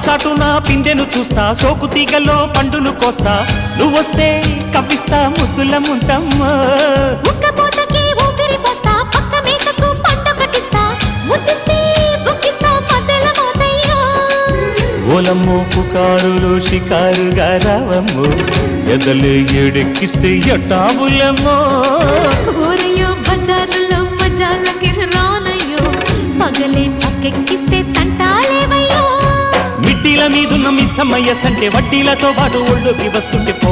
చాటున పిందెను చూస్తా, సోకు తీగల్లో పండును కోస్తా, నువ్వొస్తే కప్పిస్తా ముద్దుల ముంతమ్మో. ఉక్కపోతకి ఊపిరి పోస్తా, పక్క మేకకు పంట కట్టిస్తా, ముద్దిస్తే బుక్కిస్తా మద్దెల మోతయ్యో. ఓలమ్మో పుకారులు షికారుగా రావమ్మో, ఎదలు ఎడెక్కిస్తే ఎట్టాబులమ్మో. ఊరయ్యో బజారులో మజాలకి రానయ్యో, పగలే పక్కెక్కిస్తే తంటాలేవయ్యో. మిట్టిల మీదున్న మిస్సమ్మయ్య సంటే వడ్డీలతో పాటు ఒళ్ళోకి వస్తుంటే పో.